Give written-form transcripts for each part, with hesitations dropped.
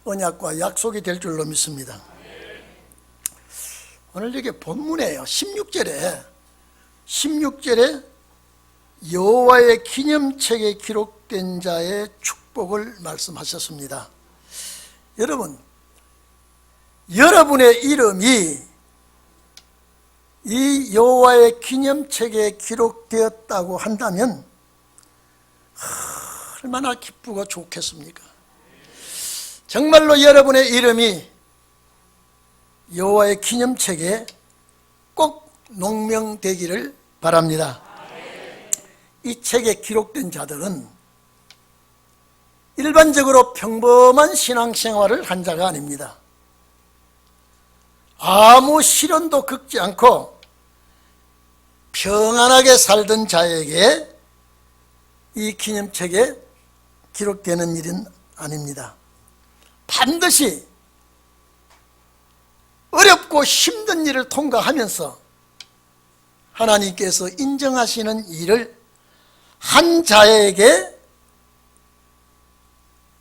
언약과 약속이 될 줄로 믿습니다. 오늘 여기 본문에요, 16절에 여호와의 기념책에 기록된 자의 축복을 말씀하셨습니다. 여러분, 여러분의 이름이 이 여호와의 기념책에 기록되었다고 한다면 얼마나 기쁘고 좋겠습니까? 정말로 여러분의 이름이 여호와의 기념책에 꼭 농명되기를 바랍니다. 이 책에 기록된 자들은 일반적으로 평범한 신앙생활을 한 자가 아닙니다. 아무 시련도 겪지 않고 평안하게 살던 자에게 이 기념책에 기록되는 일은 아닙니다. 반드시 어렵고 힘든 일을 통과하면서 하나님께서 인정하시는 일을 한 자에게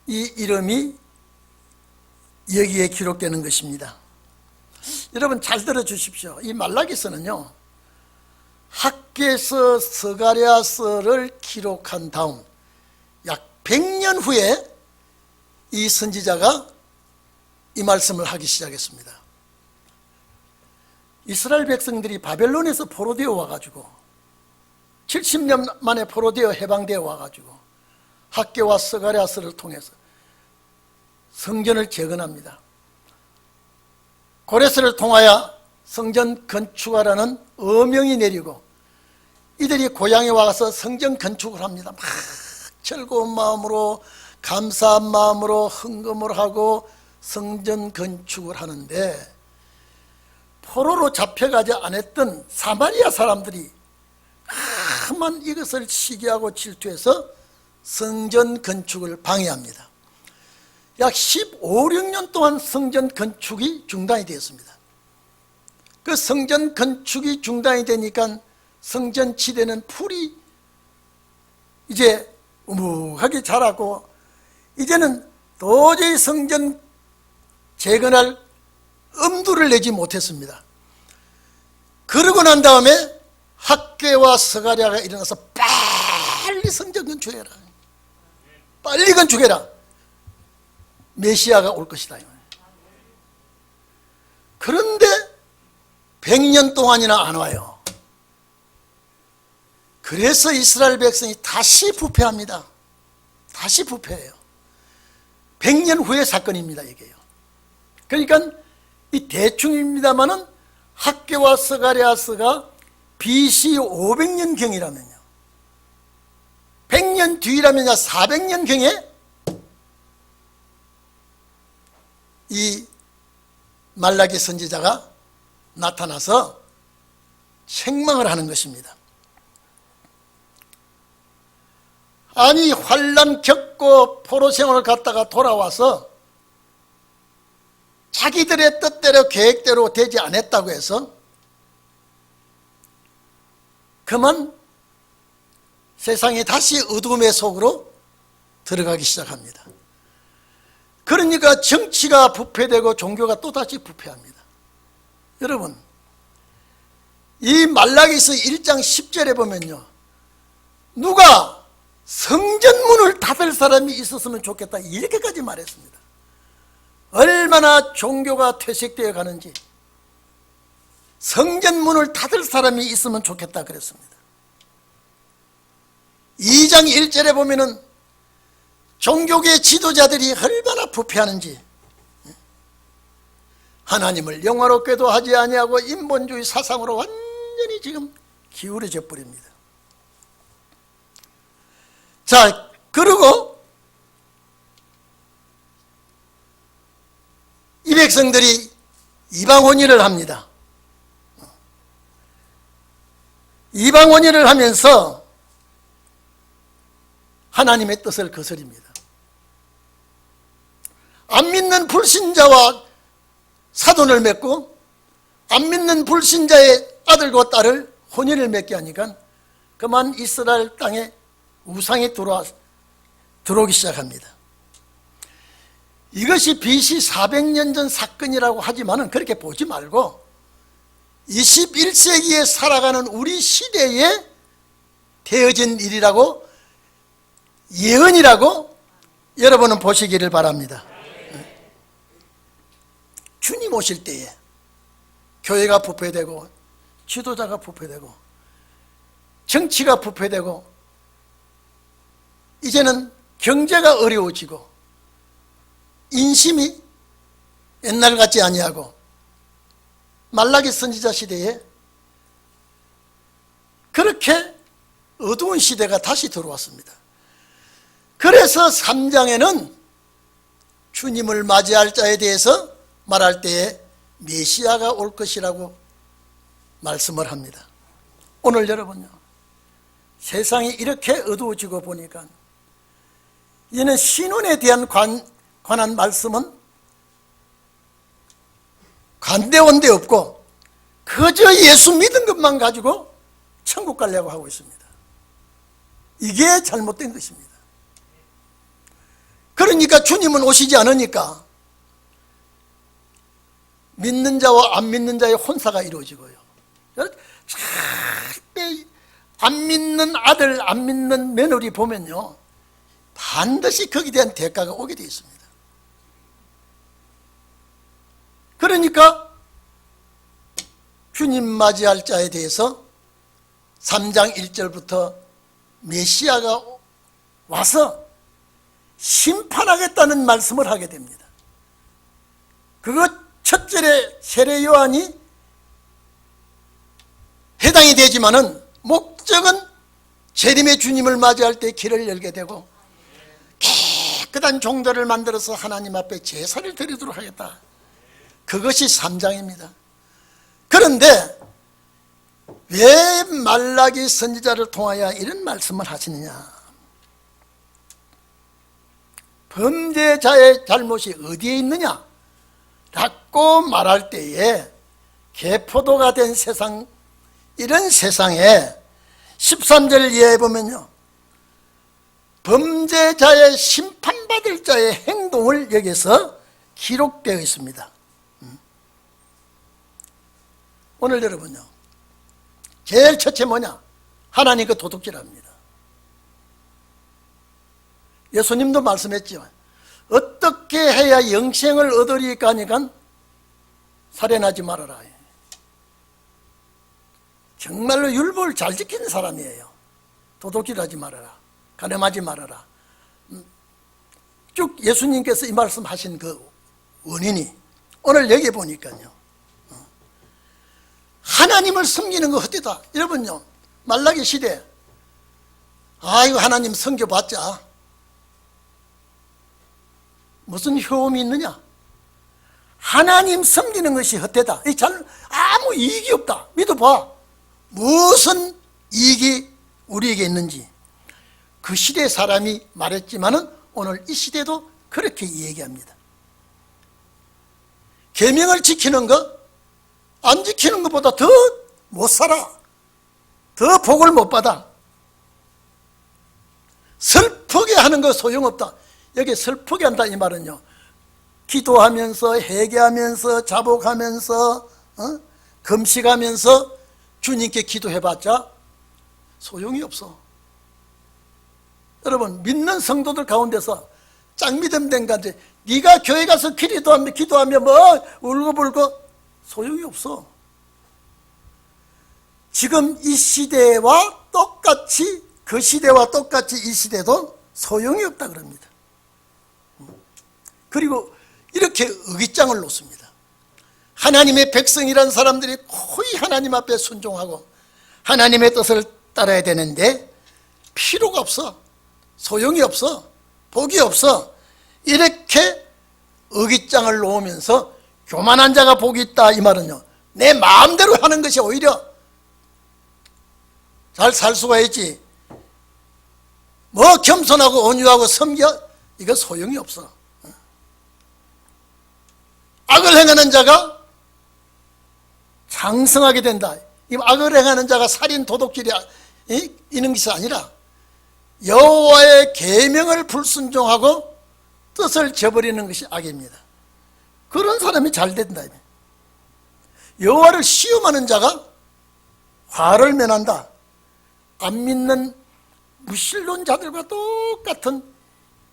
이 이름이 여기에 기록되는 것입니다. 여러분 잘 들어주십시오. 이 말라기서는요, 학개서 스가랴서를 기록한 다음 약 100년 후에 이 선지자가 이 말씀을 하기 시작했습니다. 이스라엘 백성들이 바벨론에서 포로되어 와가지고 70년 만에 포로되어 해방되어 와가지고 학개와 스가랴서를 통해서 성전을 재건합니다. 고레스를 통하여 성전 건축하라는 어명이 내리고 이들이 고향에 와서 성전 건축을 합니다. 막 즐거운 마음으로 감사한 마음으로 헌금을 하고 성전 건축을 하는데, 포로로 잡혀가지 않았던 사마리아 사람들이 다만 이것을 시기하고 질투해서 성전 건축을 방해합니다. 약 15, 16년 동안 성전 건축이 중단이 되었습니다. 그 성전 건축이 중단이 되니까 성전 지대는 풀이 이제 우묵하게 자라고 이제는 도저히 성전 재건할 엄두를 내지 못했습니다. 그러고 난 다음에 학개와 스가랴가 일어나서 빨리 성전 건축해라, 빨리 건축해라, 메시아가 올 것이다. 그런데 100년 동안이나 안 와요. 그래서 이스라엘 백성이 다시 부패합니다. 다시 부패해요. 100년 후의 사건입니다, 이게요. 그러니까 이 대충입니다마는 학개와 스가랴서가 BC 500년경이라면요, 100년 뒤라면요 400년경에 이 말라기 선지자가 나타나서 책망을 하는 것입니다. 아니, 환난 겪고 포로 생활을 갔다가 돌아와서 자기들의 뜻대로 계획대로 되지 않았다고 해서 그만 세상에 다시 어둠의 속으로 들어가기 시작합니다. 그러니까 정치가 부패되고 종교가 또다시 부패합니다. 여러분, 이 말라기서 1장 10절에 보면요, 누가 성전문을 닫을 사람이 있었으면 좋겠다, 이렇게까지 말했습니다. 얼마나 종교가 퇴색되어 가는지, 성전문을 닫을 사람이 있으면 좋겠다 그랬습니다. 2장 1절에 보면은 종교계 지도자들이 얼마나 부패하는지, 하나님을 영화롭게도 하지 아니하고 인본주의 사상으로 완전히 지금 기울어져 버립니다. 자, 그리고 이 백성들이 이방원일을 합니다. 이방원일을 하면서 하나님의 뜻을 거스립니다. 안 믿는 불신자와 사돈을 맺고 안 믿는 불신자의 아들과 딸을 혼인을 맺게 하니까 그만 이스라엘 땅에 우상이 들어오기 시작합니다. 이것이 BC 400년 전 사건이라고 하지만은 그렇게 보지 말고 21세기에 살아가는 우리 시대에 되어진 일이라고, 예언이라고 여러분은 보시기를 바랍니다. 주님 오실 때에 교회가 부패되고 지도자가 부패되고 정치가 부패되고 이제는 경제가 어려워지고 인심이 옛날 같지 아니하고 말라기 선지자 시대에 그렇게 어두운 시대가 다시 들어왔습니다. 그래서 3장에는 주님을 맞이할 자에 대해서 말할 때에 메시아가 올 것이라고 말씀을 합니다. 오늘 여러분요, 세상이 이렇게 어두워지고 보니까 이제는 신혼에 대한 관한 말씀은 관대원대 없고 그저 예수 믿은 것만 가지고 천국 가려고 하고 있습니다. 이게 잘못된 것입니다. 그러니까 주님은 오시지 않으니까 믿는 자와 안 믿는 자의 혼사가 이루어지고요. 절대 안 믿는 아들, 안 믿는 며느리 보면요, 반드시 거기에 대한 대가가 오게 되어 있습니다. 그러니까 주님 맞이할 자에 대해서 3장 1절부터 메시아가 와서 심판하겠다는 말씀을 하게 됩니다. 그것 첫 절에 세례 요한이 해당이 되지만은 목적은 재림의 주님을 맞이할 때 길을 열게 되고 깨끗한 종들을 만들어서 하나님 앞에 제사를 드리도록 하겠다. 그것이 3장입니다. 그런데 왜 말라기 선지자를 통하여 이런 말씀을 하시느냐? 범죄자의 잘못이 어디에 있느냐? 라고 말할 때에 개포도가 된 세상, 이런 세상에 13절 이하에 보면요, 범죄자의 심판받을 자의 행동을 여기서 기록되어 있습니다. 오늘 여러분요, 제일 첫째 뭐냐? 하나님 그 도둑질합니다. 예수님도 말씀했지만 어떻게 해야 영생을 얻으리까 하니까 살인하지 말아라. 정말로 율법을 잘 지키는 사람이에요. 도둑질하지 말아라, 간음하지 말아라. 쭉 예수님께서 이 말씀하신 그 원인이 오늘 여기 보니까요, 하나님을 섬기는 거 헛되다. 여러분요, 말라기 시대 아이고 하나님 섬겨봤자 무슨 효험이 있느냐? 하나님 섬기는 것이 헛되다. 아무 이익이 없다. 믿어봐. 무슨 이익이 우리에게 있는지 그 시대 사람이 말했지만은 오늘 이 시대도 그렇게 얘기합니다. 계명을 지키는 것, 안 지키는 것보다 더 못 살아. 더 복을 못 받아. 슬프게 하는 거 소용없다. 여기 슬프게 한다 이 말은요, 기도하면서 회개하면서 자복하면서 금식하면서 주님께 기도해봤자 소용이 없어. 여러분, 믿는 성도들 가운데서 짱믿음 된 간데 네가 교회 가서 기도하며 뭐 울고불고 소용이 없어. 지금 이 시대와 똑같이, 그 시대와 똑같이 이 시대도 소용이 없다 그럽니다. 그리고 이렇게 의기장을 놓습니다. 하나님의 백성이란 사람들이 거의 하나님 앞에 순종하고 하나님의 뜻을 따라야 되는데 필요가 없어, 소용이 없어, 복이 없어. 이렇게 의기장을 놓으면서 교만한 자가 복이 있다 이 말은요, 내 마음대로 하는 것이 오히려 잘 살 수가 있지, 뭐 겸손하고 온유하고 섬겨, 이거 소용이 없어. 악을 행하는 자가 장성하게 된다. 이 악을 행하는 자가 살인, 도둑질이 이런 것이 아니라 여호와의 계명을 불순종하고 뜻을 저버리는 것이 악입니다. 그런 사람이 잘 된다. 여호와를 시험하는 자가 화를 면한다. 안 믿는 무신론자들과 똑같은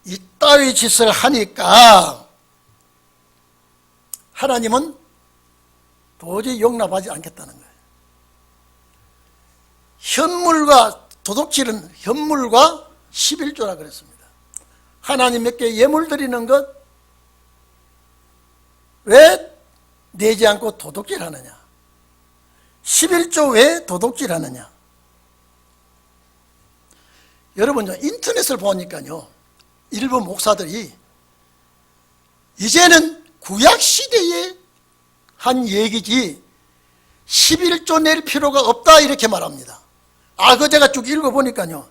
이따위 짓을 하니까 하나님은 도저히 용납하지 않겠다는 거예요. 현물과 도둑질은 현물과 11조라 그랬습니다. 하나님께 예물 드리는 것 왜 내지 않고 도둑질하느냐? 11조 왜 도둑질하느냐? 여러분, 인터넷을 보니까요, 일부 목사들이 이제는 구약시대에 한 얘기지 11조 낼 필요가 없다 이렇게 말합니다. 그 제가 쭉 읽어보니까요,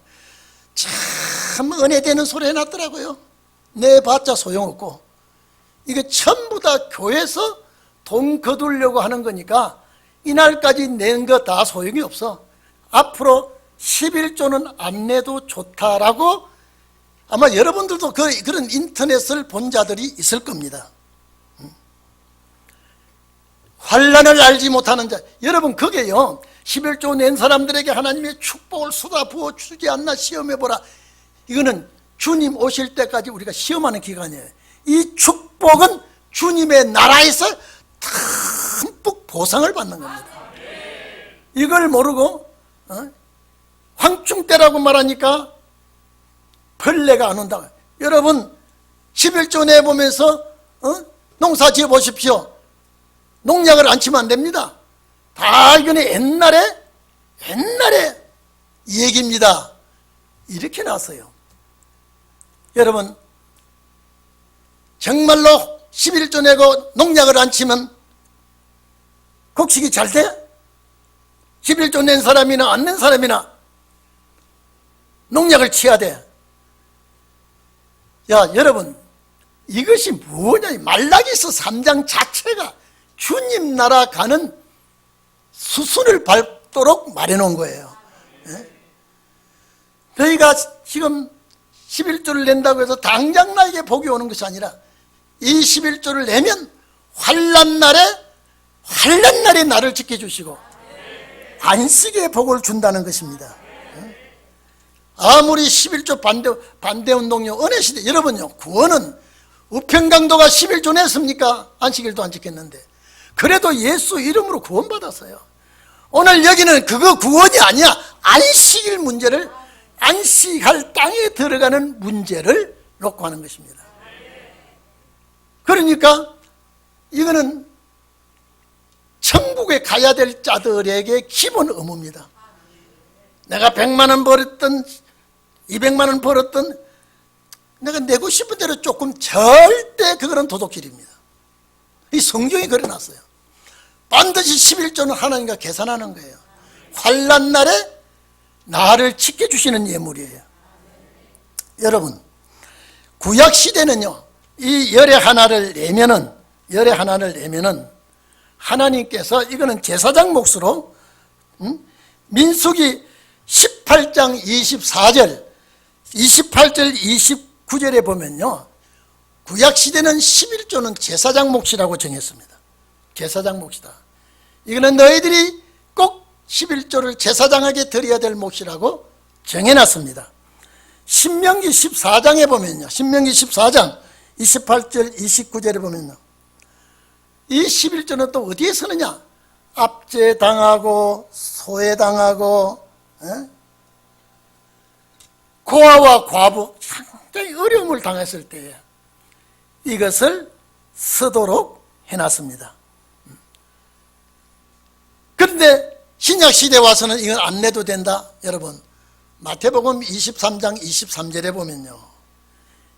참 은혜되는 소리 해놨더라고요. 내봤자 소용없고 이게 전부 다 교회에서 돈 거두려고 하는 거니까 이날까지 낸 거 다 소용이 없어. 앞으로 11조는 안 내도 좋다라고 아마 여러분들도 그런 인터넷을 본 자들이 있을 겁니다. 환난을 알지 못하는 자, 여러분 그게요 11조 낸 사람들에게 하나님의 축복을 쏟아 부어주지 않나 시험해보라. 이거는 주님 오실 때까지 우리가 시험하는 기간이에요. 이 축복은 주님의 나라에서 듬뿍 보상을 받는 겁니다. 이걸 모르고 황충 때라고 말하니까 벌레가 안 온다. 여러분 11조 내보면서 농사 지어보십시오. 농약을 안 치면 안 됩니다. 다 이거는 옛날에 얘기입니다. 이렇게 나왔어요. 여러분 정말로 11조 내고 농약을 안 치면 곡식이 잘 돼? 11조 낸 사람이나 안 낸 사람이나 농약을 치어야 돼. 야, 여러분 이것이 뭐냐? 말라기서 3장 자체가 주님 나라 가는 수순을 밟도록 말해놓은 거예요. 너희가 지금 11조를 낸다고 해서 당장 나에게 복이 오는 것이 아니라 이 11조를 내면 환난 날에 나를 지켜주시고 안식의 복을 준다는 것입니다. 아무리 11조 반대운동요 은혜시대, 여러분요 구원은 우편강도가 11조 냈습니까? 안식일도 안 지켰는데 그래도 예수 이름으로 구원받았어요. 오늘 여기는 그거 구원이 아니야. 안식일 문제를, 안식할 땅에 들어가는 문제를 놓고 하는 것입니다. 그러니까 이거는 천국에 가야 될 자들에게 기본 의무입니다. 내가 100만 원 벌었던 200만 원 벌었던 내가 내고 싶은 대로 조금, 절대 그거는 도둑질입니다. 이 성경이 그려놨어요. 반드시 11조는 하나님과 계산하는 거예요. 환난 날에 나를 지켜주시는 예물이에요. 여러분 구약 시대는요 이 열의 하나를 내면은 하나님께서 이거는 제사장 몫으로 민수기 18장 28절 29절에 보면요 구약 시대는 11조는 제사장 몫이라고 정했습니다. 제사장 몫이다. 이거는 너희들이 꼭 11조를 제사장에게 드려야 될 몫이라고 정해놨습니다. 신명기 14장에 보면요 신명기 14장 28절 29절에 보면요 이 11조는 또 어디에 쓰느냐? 압제당하고 소외당하고 고아와 과부 상당히 어려움을 당했을 때에 이것을 쓰도록 해놨습니다. 그런데 신약시대 와서는 이건 안 내도 된다. 여러분 마태복음 23장 23절에 보면요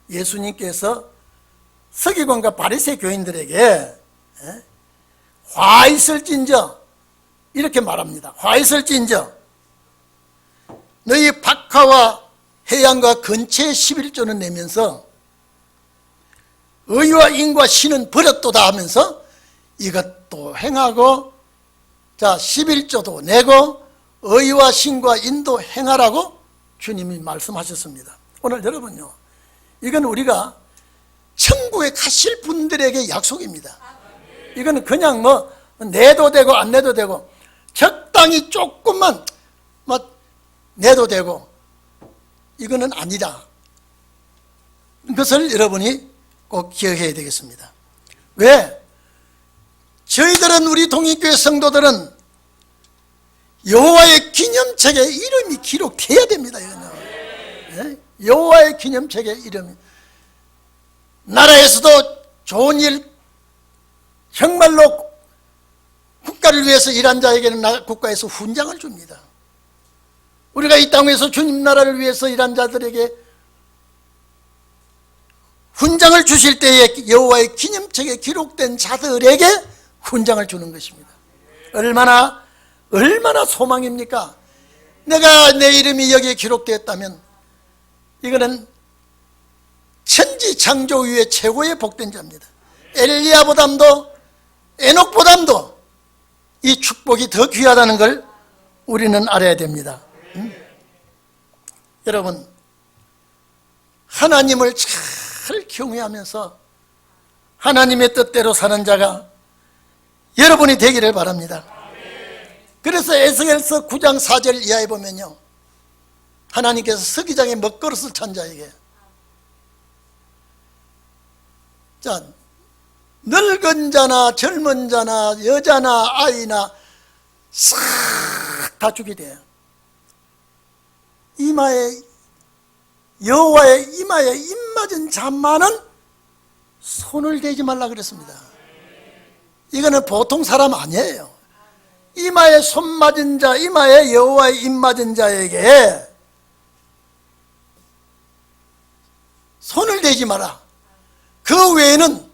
예수님께서 서기관과 바리새 교인들에게 화 있을진저 이렇게 말합니다. 화 있을진저 너희 박하와 해양과 근처에 11조는 내면서 의와 인과 신은 버렸도다 하면서 이것도 행하고 자 11조도 내고 의와 신과 인도 행하라고 주님이 말씀하셨습니다. 오늘 여러분요 이건 우리가 천국에 가실 분들에게 약속입니다. 이거는 그냥 뭐 내도 되고 안 내도 되고 적당히 조금만 뭐 내도 되고 이거는 아니다. 그것을 여러분이 꼭 기억해야 되겠습니다. 왜? 저희들은, 우리 동익교회 성도들은 여호와의 기념책에 이름이 기록돼야 됩니다. 이거는. 여호와의 기념책에 이름이. 나라에서도 좋은 일, 정말로 국가를 위해서 일한 자에게는 국가에서 훈장을 줍니다. 우리가 이 땅에서 주님 나라를 위해서 일한 자들에게 훈장을 주실 때에 여호와의 기념책에 기록된 자들에게 훈장을 주는 것입니다. 얼마나 소망입니까? 내가 내 이름이 여기에 기록되었다면 이거는 천지 창조 이후에 최고의 복된 자입니다. 엘리야보담도 에녹보담도 이 축복이 더 귀하다는 걸 우리는 알아야 됩니다. 여러분, 하나님을 잘 경외하면서 하나님의 뜻대로 사는 자가 여러분이 되기를 바랍니다. 그래서 에스겔서 9장 4절 이하에 보면요, 하나님께서 서기장의 먹그릇을 찬 자에게, 자, 늙은 자나 젊은 자나 여자나 아이나 싹 다 주게 돼요. 여호와의 이마에 입맞은 자만은 손을 대지 말라 그랬습니다. 이거는 보통 사람 아니에요. 이마에 손 맞은 자, 이마에 여호와의 입 맞은 자에게 손을 대지 마라. 그 외에는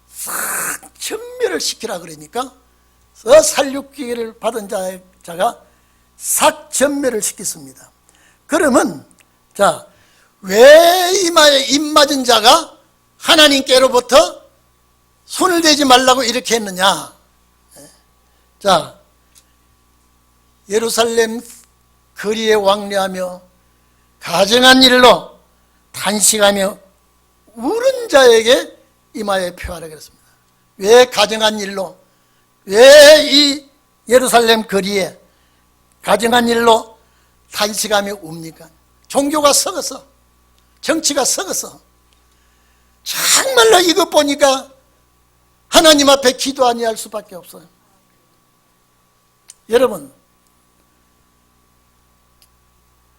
싹 전멸을 시키라 그러니까 살육기를 받은 자가 싹 전멸을 시켰습니다. 그러면 자, 왜 이마에 입 맞은 자가 하나님께로부터 손을 대지 말라고 이렇게 했느냐? 자, 예루살렘 거리에 왕래하며 가증한 일로 탄식하며 우는 자에게 이마에 표하라 그랬습니다. 왜 가증한 일로, 왜 이 예루살렘 거리에 가증한 일로 탄식하며 웁니까? 종교가 썩어서, 정치가 썩어서. 정말로 이것 보니까 하나님 앞에 기도 아니할 수밖에 없어요. 여러분,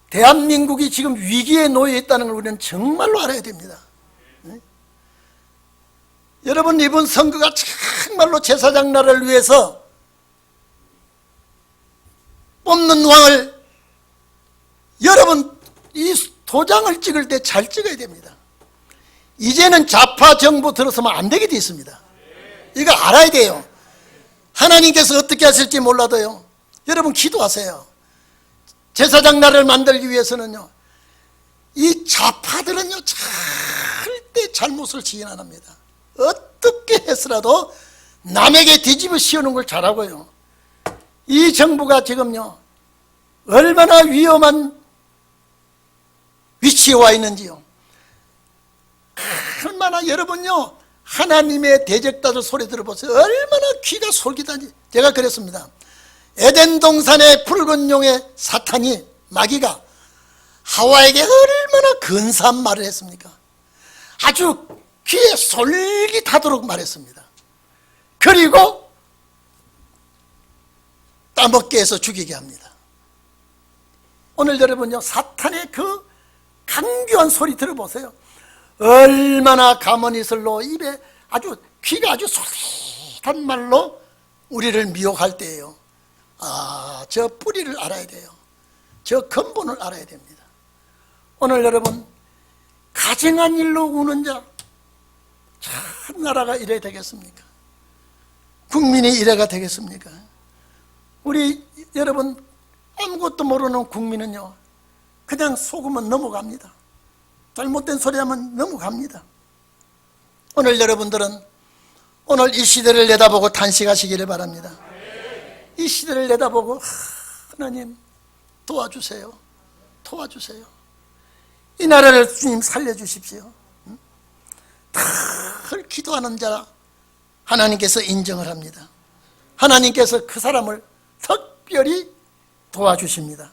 대한민국이 지금 위기에 놓여 있다는 걸 우리는 정말로 알아야 됩니다. 여러분, 이번 선거가 정말로 제사장 나라를 위해서 뽑는 왕을, 여러분 이 도장을 찍을 때 잘 찍어야 됩니다. 이제는 좌파 정부 들어서면 안 되게 돼 있습니다. 이거 알아야 돼요. 하나님께서 어떻게 하실지 몰라도요, 여러분 기도하세요. 제사장 나라를 만들기 위해서는요, 이 좌파들은요 절대 잘못을 지은 안 합니다. 어떻게 해서라도 남에게 뒤집어 씌우는 걸 잘하고요. 이 정부가 지금요 얼마나 위험한 위치에 와 있는지요. 얼마나, 여러분요 하나님의 대적자들 소리 들어보세요. 얼마나 귀가 솔깃하지. 제가 그랬습니다. 에덴 동산의 붉은 용의 사탄이, 마귀가 하와에게 얼마나 근사한 말을 했습니까? 아주 귀에 솔깃하도록 말했습니다. 그리고 따먹게 해서 죽이게 합니다. 오늘 여러분요 사탄의 그 강교한 소리 들어보세요. 얼마나 가머니슬로 입에 아주 귀가 아주 솔깃한 말로 우리를 미혹할 때예요. 아, 저 뿌리를 알아야 돼요. 저 근본을 알아야 됩니다. 오늘 여러분, 가증한 일로 우는 자, 참 나라가 이래 되겠습니까? 국민이 이래가 되겠습니까? 우리 여러분, 아무것도 모르는 국민은요 그냥 속으면 넘어갑니다. 잘못된 소리 하면 넘어갑니다. 오늘 여러분들은 오늘 이 시대를 내다보고 탄식하시기를 바랍니다. 이 시대를 내다보고 하나님 도와주세요. 도와주세요. 이 나라를 주님 살려주십시오. 늘 기도하는 자 하나님께서 인정을 합니다. 하나님께서 그 사람을 특별히 도와주십니다.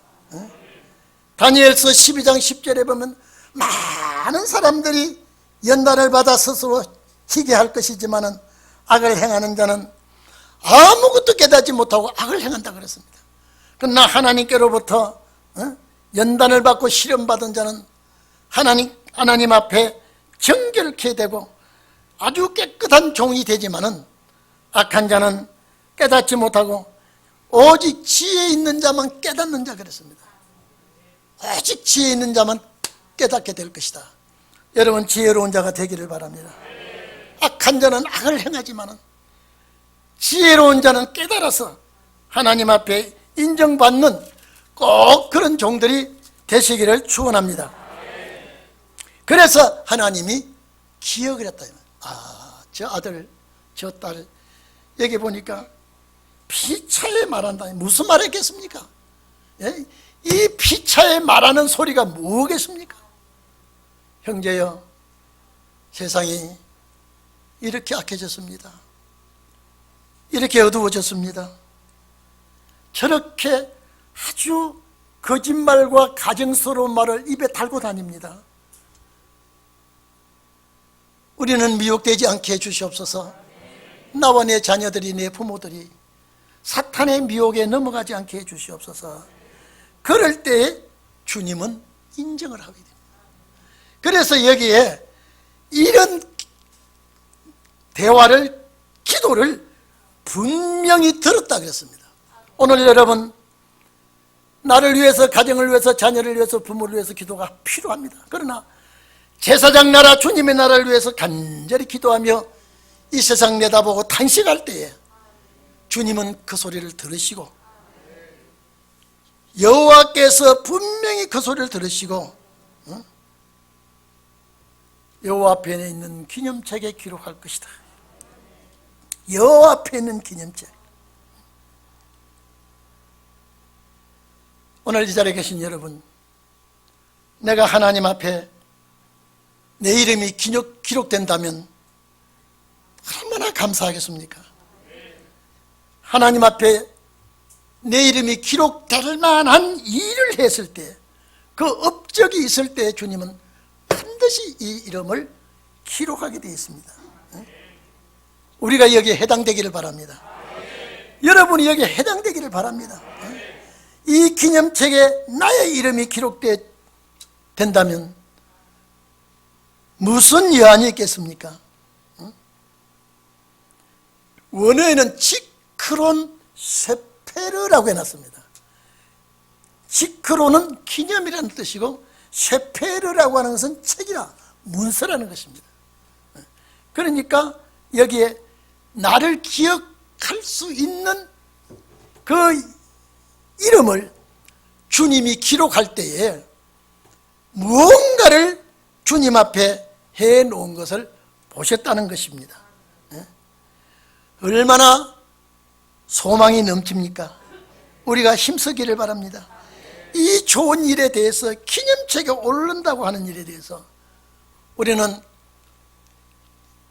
다니엘서 12장 10절에 보면 많은 사람들이 연단을 받아 스스로 희게 할 것이지만은 악을 행하는 자는 아무것도 깨닫지 못하고 악을 행한다 그랬습니다. 그러나 하나님께로부터 연단을 받고 시련받은 자는 하나님 앞에 정결케 되고 아주 깨끗한 종이 되지만은 악한 자는 깨닫지 못하고 오직 지혜 있는 자만 깨닫는 자 그랬습니다. 오직 지혜 있는 자만 깨닫게 될 것이다. 여러분 지혜로운 자가 되기를 바랍니다. 악한 자는 악을 행하지만은 지혜로운 자는 깨달아서 하나님 앞에 인정받는 꼭 그런 종들이 되시기를 축원합니다. 그래서 하나님이 기억을 했다. 저 아들 저 딸 여기 보니까 피차에 말한다. 무슨 말했겠습니까? 예? 이 피차에 말하는 소리가 뭐겠습니까? 형제여, 세상이 이렇게 악해졌습니다. 이렇게 어두워졌습니다. 저렇게 아주 거짓말과 가증스러운 말을 입에 달고 다닙니다. 우리는 미혹되지 않게 해주시옵소서. 나와 내 자녀들이, 내 부모들이 사탄의 미혹에 넘어가지 않게 해주시옵소서. 그럴 때 주님은 인정을 하게 됩니다. 그래서 여기에 이런 대화를, 기도를 분명히 들었다 그랬습니다. 오늘 여러분, 나를 위해서, 가정을 위해서, 자녀를 위해서, 부모를 위해서 기도가 필요합니다. 그러나 제사장 나라, 주님의 나라를 위해서 간절히 기도하며 이 세상 내다보고 탄식할 때에 주님은 그 소리를 들으시고, 여호와께서 분명히 그 소리를 들으시고 여호와 앞에 있는 기념책에 기록할 것이다. 여호와 앞에 있는 기념책. 오늘 이 자리에 계신 여러분, 내가 하나님 앞에 내 이름이 기록된다면 얼마나 감사하겠습니까? 하나님 앞에 내 이름이 기록될 만한 일을 했을 때, 그 업적이 있을 때 주님은 반드시 이 이름을 기록하게 되어 있습니다. 우리가 여기에 해당되기를 바랍니다. 여러분이 여기에 해당되기를 바랍니다. 이 기념책에 나의 이름이 기록된다면 무슨 여한이 있겠습니까? 원어에는 지크론 세페르라고 해놨습니다. 지크론은 기념이라는 뜻이고 세페르라고 하는 것은 책이나 문서라는 것입니다. 그러니까 여기에 나를 기억할 수 있는 그 이름을 주님이 기록할 때에 무언가를 주님 앞에 해놓은 것을 보셨다는 것입니다. 얼마나 소망이 넘칩니까? 우리가 힘쓰기를 바랍니다. 이 좋은 일에 대해서, 기념책에 오른다고 하는 일에 대해서 우리는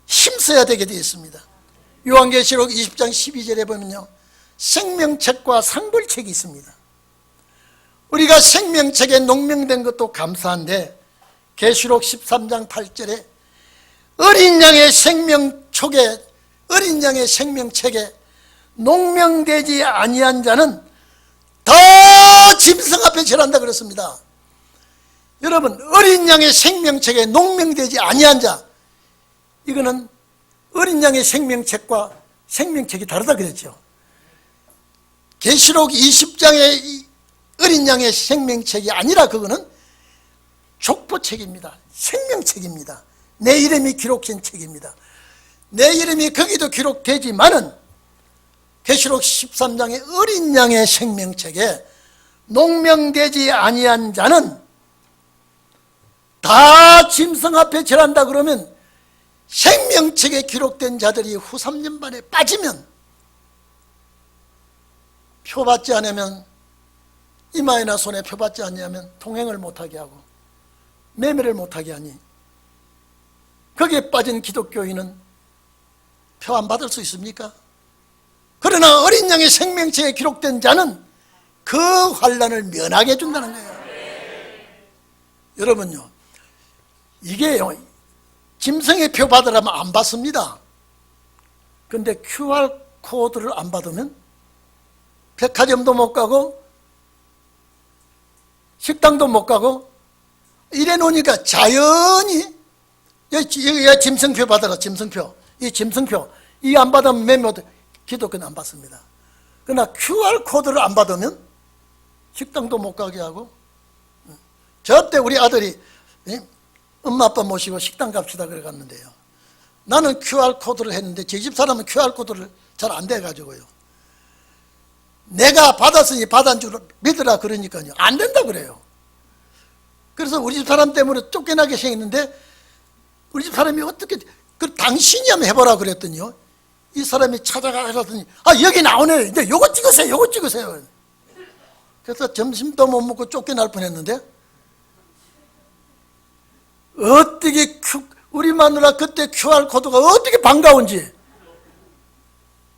힘써야 되게 되어 있습니다. 요한계시록 20장 12절에 보면요, 생명책과 상불책이 있습니다. 우리가 생명책에 농명된 것도 감사한데 계시록 13장 8절에 어린 양의 생명책에 농명되지 아니한 자는 다 짐승 앞에 절한다 그랬습니다. 여러분, 어린 양의 생명책에 농명되지 아니한 자, 이거는 어린 양의 생명책과 생명책이 다르다 그랬죠. 계시록 20장의 어린 양의 생명책이 아니라 그거는 족보책입니다. 생명책입니다. 내 이름이 기록된 책입니다. 내 이름이 거기도 기록되지만은 계시록 13장의 어린 양의 생명책에 농명되지 아니한 자는 다 짐승 앞에 절한다 그러면 생명책에 기록된 자들이 후 3년 만에 빠지면, 표 받지 않으면, 이마에나 손에 표 받지 않으면 통행을 못하게 하고 매매를 못하게 하니 거기에 빠진 기독교인은 표 안 받을 수 있습니까? 그러나 어린 양의 생명체에 기록된 자는 그 환난을 면하게 해준다는 거예요. 여러분요, 이게요, 짐승의 표 받으라면 안 받습니다. 근데 QR코드를 안 받으면 백화점도 못 가고 식당도 못 가고 이래 놓으니까 자연히 여기 짐승표 받아라. 짐승표, 이 짐승표 이 안 받으면 매매 기독교는 안 받습니다. 그러나 QR코드를 안 받으면 식당도 못 가게 하고. 저때 우리 아들이 엄마 아빠 모시고 식당 갑시다 그래 갔는데요, 나는 QR코드를 했는데 제 집 사람은 QR코드를 잘 안 돼가지고요, 내가 받았으니 받은 줄 믿으라 그러니까요 안 된다 그래요. 그래서 우리 집 사람 때문에 쫓겨나게 생겼는데, 우리 집 사람이 어떻게 그 당신이 한번 해보라 그랬더니요, 이 사람이 찾아가더니 여기 나오네, 이제 요거 찍으세요, 요거 찍으세요. 그래서 점심도 못 먹고 쫓겨날 뻔했는데, 어떻게 우리 마누라 그때 QR코드가 어떻게 반가운지.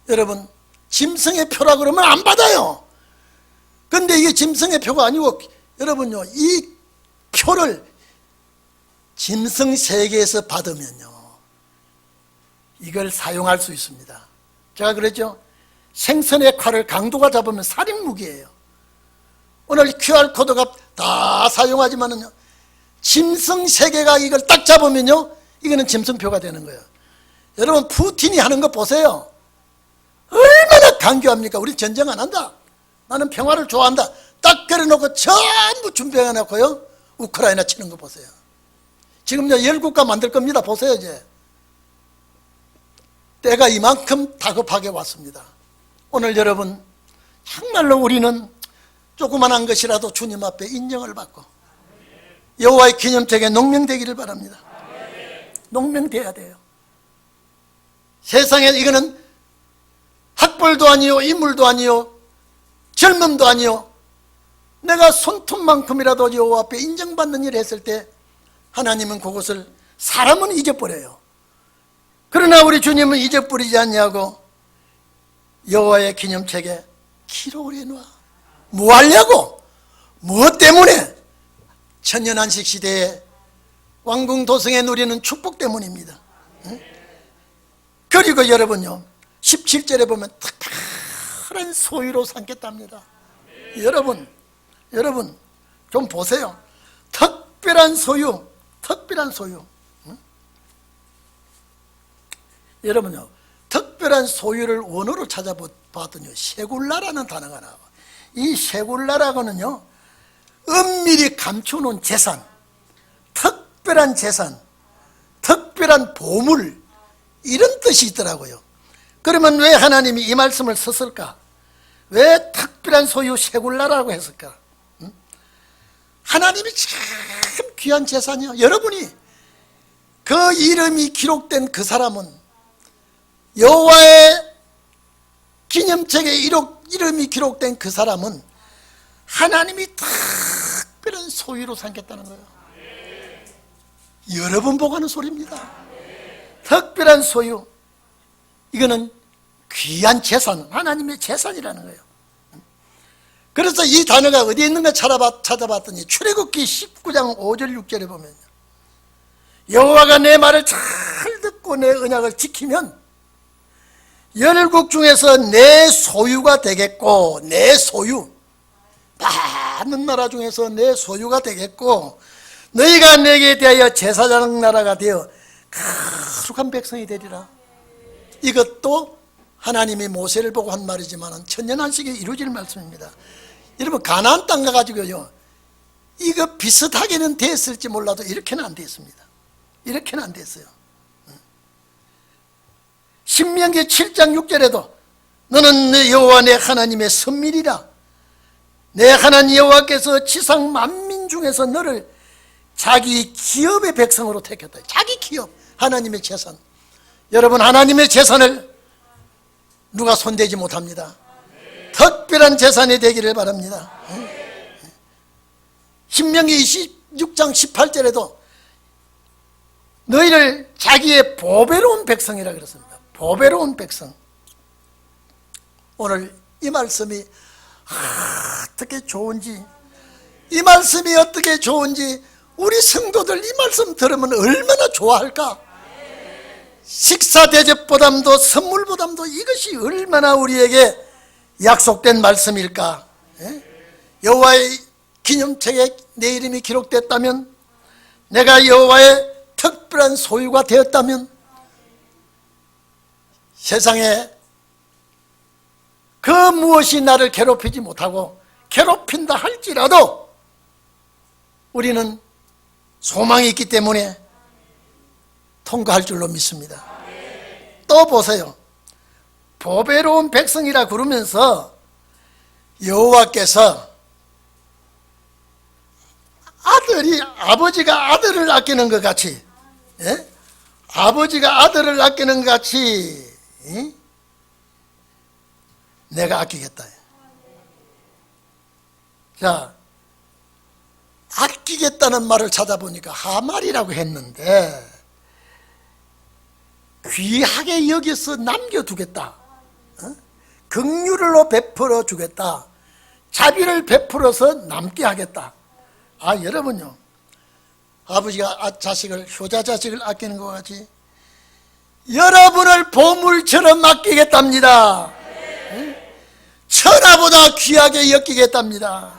여러분, 짐승의 표라 그러면 안 받아요. 근데 이게 짐승의 표가 아니고, 여러분요, 이 표를 짐승 세계에서 받으면요 이걸 사용할 수 있습니다. 제가 그랬죠, 생선의 칼을 강도가 잡으면 살인무기예요. 오늘 QR코드가 다 사용하지만은요, 짐승 세계가 이걸 딱 잡으면요 이거는 짐승표가 되는 거예요. 여러분, 푸틴이 하는 거 보세요. 얼마나 강교합니까? 우리 전쟁 안 한다, 나는 평화를 좋아한다, 딱 그려놓고 전부 준비해놓고요 우크라이나 치는 거 보세요. 지금 10국가 만들 겁니다. 보세요. 이제 때가 이만큼 다급하게 왔습니다. 오늘 여러분, 정말로 우리는 조그만한 것이라도 주님 앞에 인정을 받고 여호와의 기념책에 농명되기를 바랍니다. 농명돼야 돼요. 세상에 이거는 학벌도 아니요, 인물도 아니요, 젊음도 아니요, 내가 손톱만큼이라도 여호와 앞에 인정받는 일을 했을 때 하나님은 그것을, 사람은 잊어버려요. 그러나 우리 주님은 잊어버리지 않냐고 여호와의 기념책에 기록을 해놔. 뭐 하려고? 무엇 때문에? 천년안식 시대에 왕궁도성에 누리는 축복 때문입니다. 그리고 여러분요, 17절에 보면 특별한 소유로 삼겠답니다. 여러분 좀 보세요. 특별한 소유. 여러분요, 특별한 소유를 원어로 찾아봤더니 셰굴라라는 단어가 나와요. 이 셰굴라라고는요, 은밀히 감춰놓은 재산, 특별한 재산, 특별한 보물, 이런 뜻이 있더라고요. 그러면 왜 하나님이 이 말씀을 썼을까? 왜 특별한 소유 셰굴라라고 했을까? 하나님이 참 귀한 재산이요. 여러분이 그 이름이 기록된 그 사람은, 여호와의 기념책에 이름이 기록된 그 사람은 하나님이 특별한 소유로 삼겠다는 거예요. 여러분 보고 하는 소리입니다. 특별한 소유, 이거는 귀한 재산, 하나님의 재산이라는 거예요. 그래서 이 단어가 어디에 있는가 찾아봤더니 출애굽기 19장 5절 6절에 보면, 여호와가 내 말을 잘 듣고 내 언약을 지키면 열국 중에서 내 소유가 되겠고, 내 소유, 많은 나라 중에서 내 소유가 되겠고, 너희가 내게 대하여 제사장 나라가 되어 거룩한 백성이 되리라. 이것도 하나님이 모세를 보고 한 말이지만 천년안식에 이루어질 말씀입니다. 여러분, 가나안 땅 가가지고요, 이거 비슷하게는 됐을지 몰라도 이렇게는 안 됐습니다. 이렇게는 안 됐어요. 신명기 7장 6절에도 너는 내 여호와 내 하나님의 선밀이라, 내 하나님 여호와께서 지상 만민 중에서 너를 자기 기업의 백성으로 택했다. 자기 기업, 하나님의 재산. 여러분, 하나님의 재산을 누가 손대지 못합니다. 특별한 재산이 되기를 바랍니다. 신명기 26장 18절에도 너희를 자기의 보배로운 백성이라 그랬습니다. 보배로운 백성. 오늘 이 말씀이 어떻게 좋은지, 이 말씀이 어떻게 좋은지, 우리 성도들 이 말씀 들으면 얼마나 좋아할까? 식사 대접보담도 선물보담도 이것이 얼마나 우리에게 약속된 말씀일까? 여호와의 기념책에 내 이름이 기록됐다면, 내가 여호와의 특별한 소유가 되었다면, 세상에 그 무엇이 나를 괴롭히지 못하고 괴롭힌다 할지라도 우리는 소망이 있기 때문에 통과할 줄로 믿습니다. 또 보세요. 보배로운 백성이라 그러면서 여호와께서 아버지가 아들을 아끼는 것 같이, 아버지가 아들을 아끼는 것 같이 내가 아끼겠다. 자, 아끼겠다는 말을 찾아보니까 하말이라고 했는데, 귀하게 여기서 남겨두겠다, 긍휼로 베풀어 주겠다, 자비를 베풀어서 남게 하겠다. 여러분요, 아버지가 효자 자식을 아끼는 것 같이 여러분을 보물처럼 아끼겠답니다. 천하보다 귀하게 여기겠답니다.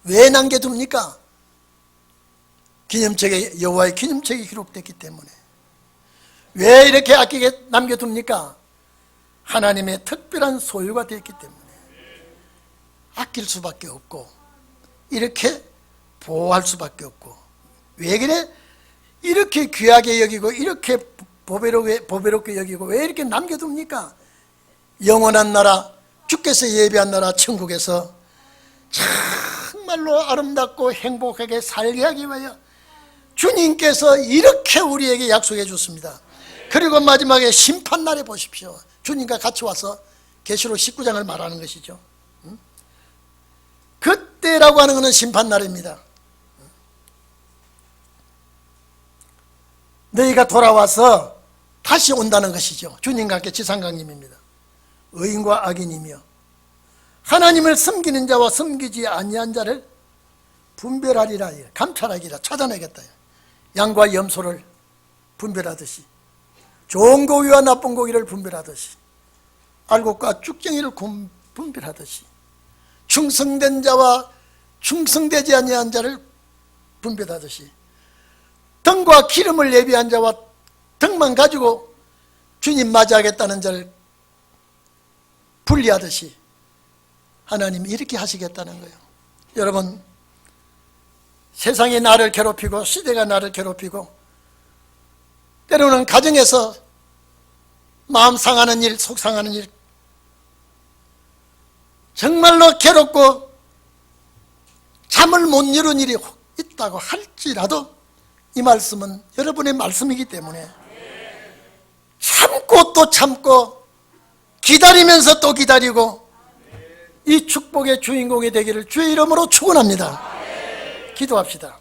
왜 남겨둡니까? 기념책에, 여호와의 기념책이 기록됐기 때문에. 왜 이렇게 아끼게 남겨둡니까? 하나님의 특별한 소유가 되었기 때문에 아낄 수밖에 없고, 이렇게 보호할 수밖에 없고. 왜 그래? 이렇게 귀하게 여기고 이렇게 보배롭게 여기고 왜 이렇게 남겨둡니까? 영원한 나라, 주께서 예비한 나라 천국에서 정말로 아름답고 행복하게 살게 하기 위하여 주님께서 이렇게 우리에게 약속해 줬습니다. 그리고 마지막에 심판날에 보십시오. 주님과 같이 와서 계시록 19장을 말하는 것이죠. 그때라고 하는 것은 심판날입니다. 너희가 돌아와서 다시 온다는 것이죠. 주님과 함께 지상강림입니다. 의인과 악인이며 하나님을 섬기는 자와 섬기지 아니한 자를 분별하리라, 감찰하기라, 찾아내겠다. 양과 염소를 분별하듯이, 좋은 고기와 나쁜 고기를 분별하듯이, 알곡과 쭉정이를 분별하듯이, 충성된 자와 충성되지 아니한 자를 분별하듯이, 등과 기름을 예비한 자와 등만 가지고 주님 맞이하겠다는 자를 분리하듯이 하나님이 이렇게 하시겠다는 거예요. 여러분, 세상이 나를 괴롭히고 시대가 나를 괴롭히고 때로는 가정에서 마음 상하는 일, 속 상하는 일, 정말로 괴롭고 잠을 못 이룬 일이 있다고 할지라도 이 말씀은 여러분의 말씀이기 때문에 참고 또 참고 기다리면서 또 기다리고 이 축복의 주인공이 되기를 주의 이름으로 축원합니다. 기도합시다.